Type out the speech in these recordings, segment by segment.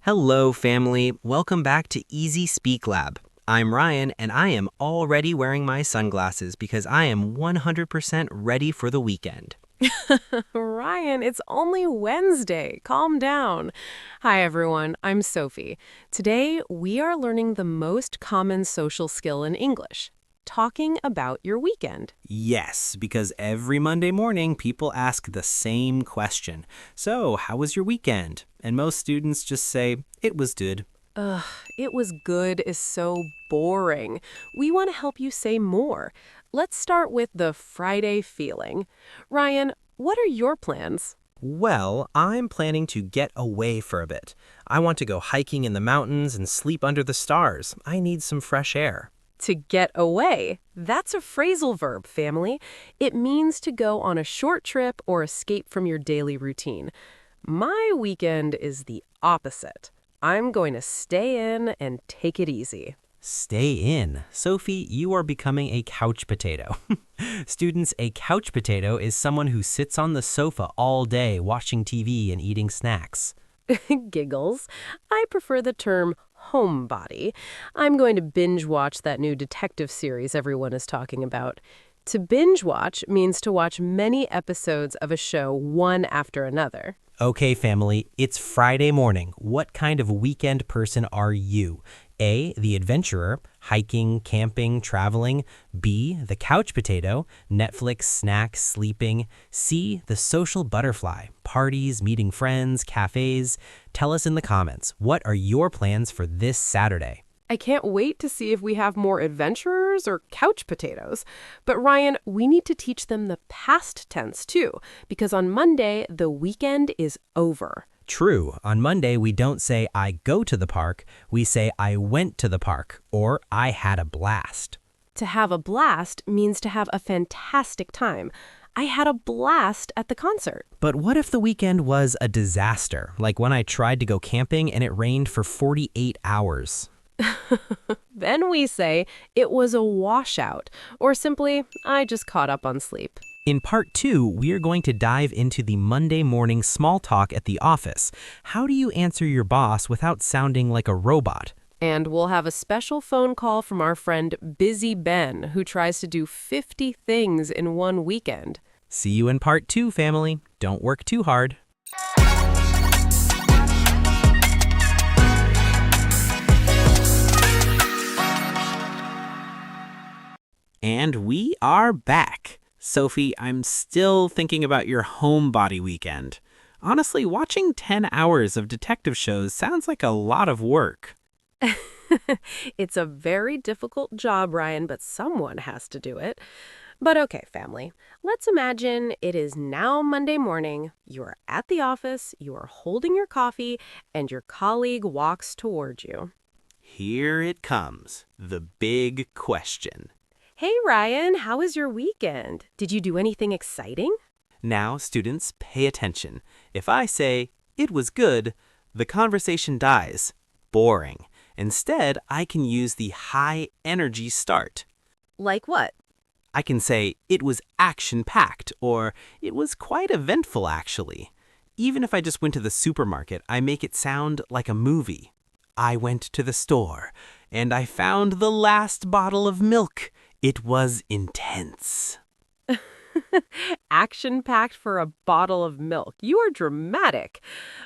Hello, family. Welcome back to EasySpeak Lab. I'm Ryan, and I am already wearing my sunglasses because I am 100% ready for the weekend. Ryan, it's only Wednesday. Calm down. Hi, everyone. I'm Sophie. Today, we are learning the most common social skill in English, talking about your weekend. Yes, because every Monday morning, people ask the same question. So, how was your weekend? And most students just say, it was good. Ugh, it was good is so boring. We want to help you say more. Let's start with the Friday feeling. Ryan, what are your plans? Well, I'm planning to get away for a bit. I want to go hiking in the mountains and sleep under the stars. I need some fresh air. To get away. That's a phrasal verb, family. It means to go on a short trip or escape from your daily routine. My weekend is the opposite. I'm going to stay in and take it easy. Stay in. Sophie, you are becoming a couch potato. Students, a couch potato is someone who sits on the sofa all day watching TV and eating snacks. Giggles. I prefer the term homebody. I'm going to binge watch that new detective series everyone is talking about. To binge watch means to watch many episodes of a show one after another. Okay, family, it's Friday morning. What kind of weekend person are you? A, the adventurer, hiking, camping, traveling. B, the couch potato, Netflix, snacks, sleeping. C, the social butterfly, parties, meeting friends, cafes. Tell us in the comments, what are your plans for this Saturday? I can't wait to see if we have more adventurers or couch potatoes. But Ryan, we need to teach them the past tense too, because on Monday, the weekend is over. True. On Monday, we don't say I go to the park. We say I went to the park or I had a blast. To have a blast means to have a fantastic time. I had a blast at the concert. But what if the weekend was a disaster, like when I tried to go camping and it rained for 48 hours? Then we say it was a washout, or simply, I just caught up on sleep. In part 2, we are going to dive into the Monday morning small talk at the office. How do you answer your boss without sounding like a robot? And we'll have a special phone call from our friend Busy Ben, who tries to do 50 things in one weekend. See you in part 2, family. Don't work too hard. And we are back. Sophie, I'm still thinking about your homebody weekend. Honestly, watching 10 hours of detective shows sounds like a lot of work. It's a very difficult job, Ryan, but someone has to do it. But okay, family, let's imagine it is now Monday morning, you are at the office, you are holding your coffee, and your colleague walks toward you. Here it comes, the big question. Hey, Ryan, how was your weekend? Did you do anything exciting? Now, students, pay attention. If I say, it was good, the conversation dies. Boring. Instead, I can use the high energy start. Like what? I can say, it was action-packed, or it was quite eventful, actually. Even if I just went to the supermarket, I make it sound like a movie. I went to the store, and I found the last bottle of milk. It was intense. Action-packed for a bottle of milk. You are dramatic.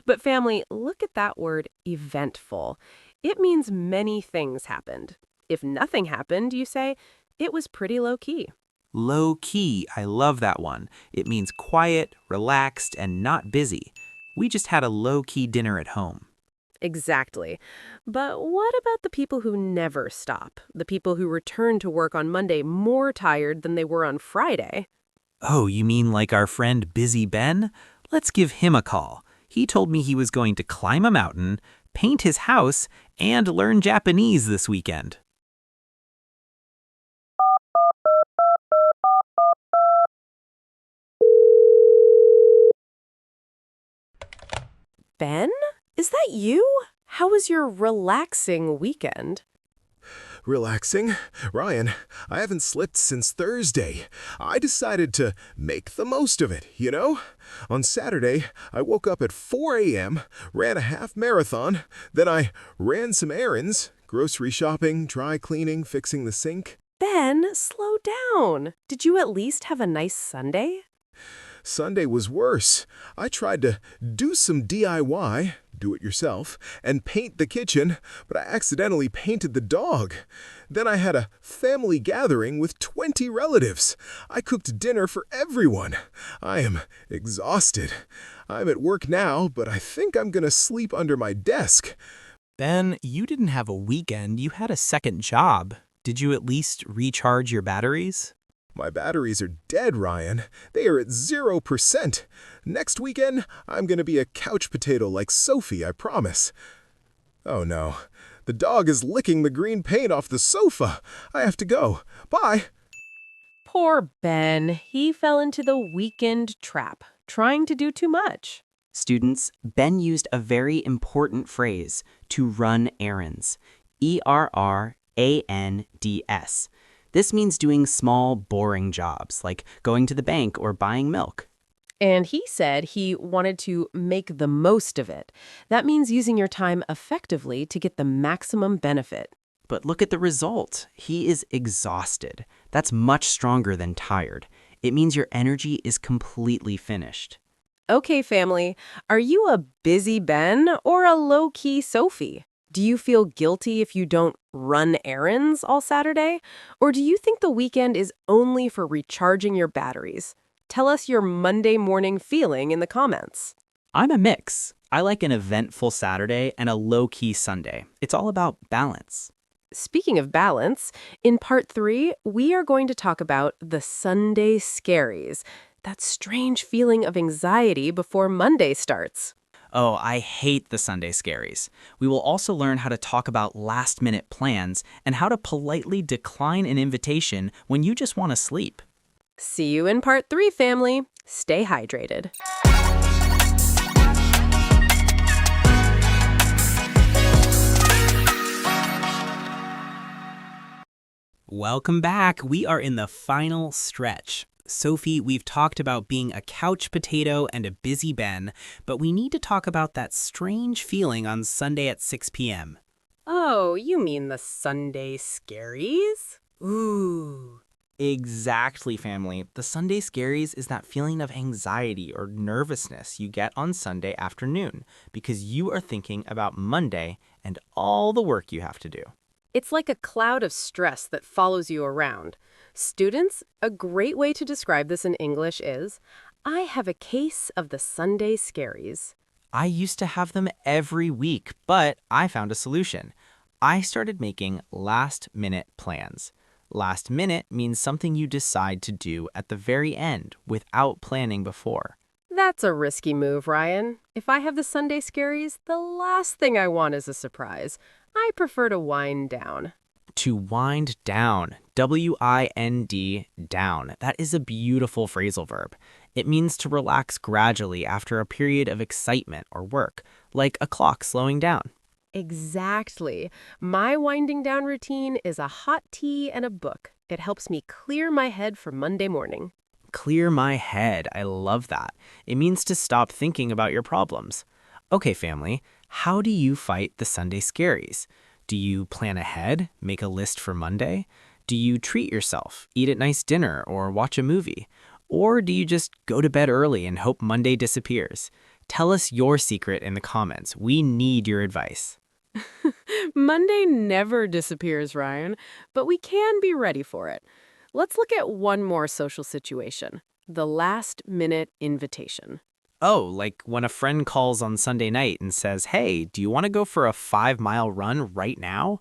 But family, look at that word, eventful. It means many things happened. If nothing happened, you say, it was pretty low-key. Low-key, I love that one. It means quiet, relaxed, and not busy. We just had a low-key dinner at home. Exactly. But what about the people who never stop? The people who return to work on Monday more tired than they were on Friday? Oh, you mean like our friend Busy Ben? Let's give him a call. He told me he was going to climb a mountain, paint his house, and learn Japanese this weekend. Ben? Is that you? How was your relaxing weekend? Relaxing. Ryan, I haven't slept since Thursday. I decided to make the most of it. On Saturday, I woke up at 4 a.m., ran a half marathon, then I ran some errands, grocery shopping, dry cleaning, fixing the sink. Ben, slow down. Did you at least have a nice Sunday? Sunday was worse. I tried to do some DIY, do it yourself, and paint the kitchen, but I accidentally painted the dog. Then I had a family gathering with 20 relatives. I cooked dinner for everyone. I am exhausted. I'm at work now, but I think I'm gonna sleep under my desk. Ben, you didn't have a weekend, you had a second job. Did you at least recharge your batteries? My batteries are dead, Ryan. They are at 0%. Next weekend, I'm gonna be a couch potato like Sophie, I promise. Oh no, the dog is licking the green paint off the sofa. I have to go. Bye. Poor Ben. He fell into the weekend trap, trying to do too much. Students, Ben used a very important phrase, to run errands. ERRANDS. This means doing small, boring jobs, like going to the bank or buying milk. And he said he wanted to make the most of it. That means using your time effectively to get the maximum benefit. But look at the result. He is exhausted. That's much stronger than tired. It means your energy is completely finished. Okay, family, are you a busy Ben or a low-key Sophie? Do you feel guilty if you don't run errands all Saturday? Or do you think the weekend is only for recharging your batteries? Tell us your Monday morning feeling in the comments. I'm a mix. I like an eventful Saturday and a low-key Sunday. It's all about balance. Speaking of balance, in part 3, we are going to talk about the Sunday Scaries, that strange feeling of anxiety before Monday starts. Oh, I hate the Sunday Scaries. We will also learn how to talk about last-minute plans and how to politely decline an invitation when you just want to sleep. See you in part 3, family. Stay hydrated. Welcome back. We are in the final stretch. Sophie, we've talked about being a couch potato and a busy Ben, but we need to talk about that strange feeling on Sunday at 6 p.m. Oh, you mean the Sunday Scaries? Ooh. Exactly, family. The Sunday Scaries is that feeling of anxiety or nervousness you get on Sunday afternoon because you are thinking about Monday and all the work you have to do. It's like a cloud of stress that follows you around. Students, a great way to describe this in English is, I have a case of the Sunday Scaries. I used to have them every week, but I found a solution. I started making last-minute plans. Last minute means something you decide to do at the very end without planning before. That's a risky move, Ryan. If I have the Sunday Scaries, the last thing I want is a surprise. I prefer to wind down. To wind down, W-I-N-D, down. That is a beautiful phrasal verb. It means to relax gradually after a period of excitement or work, like a clock slowing down. Exactly. My winding down routine is a hot tea and a book. It helps me clear my head for Monday morning. Clear my head. I love that. It means to stop thinking about your problems. Okay, family, how do you fight the Sunday Scaries? Do you plan ahead, make a list for Monday? Do you treat yourself, eat a nice dinner, or watch a movie? Or do you just go to bed early and hope Monday disappears? Tell us your secret in the comments. We need your advice. Monday never disappears, Ryan, but we can be ready for it. Let's look at one more social situation, the last-minute invitation. Oh, like when a friend calls on Sunday night and says, hey, do you want to go for a 5-mile run right now?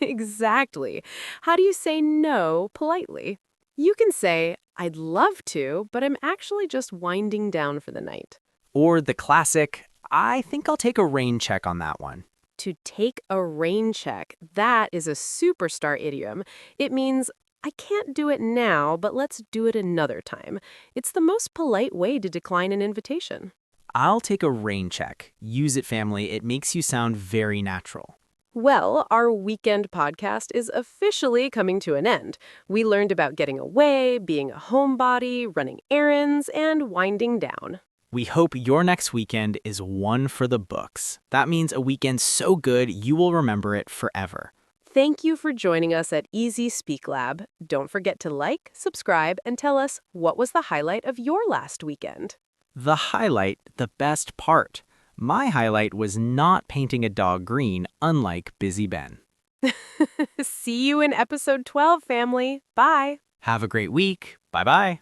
Exactly. How do you say no politely? You can say, I'd love to, but I'm actually just winding down for the night. Or the classic, I think I'll take a rain check on that one. To take a rain check, that is a superstar idiom. It means, I can't do it now, but let's do it another time. It's the most polite way to decline an invitation. I'll take a rain check. Use it, family. It makes you sound very natural. Well, our weekend podcast is officially coming to an end. We learned about getting away, being a homebody, running errands, and winding down. We hope your next weekend is one for the books. That means a weekend so good you will remember it forever. Thank you for joining us at EasySpeak Lab. Don't forget to like, subscribe, and tell us what was the highlight of your last weekend. The highlight, the best part. My highlight was not painting a dog green, unlike Busy Ben. See you in episode 12, family. Bye. Have a great week. Bye-bye.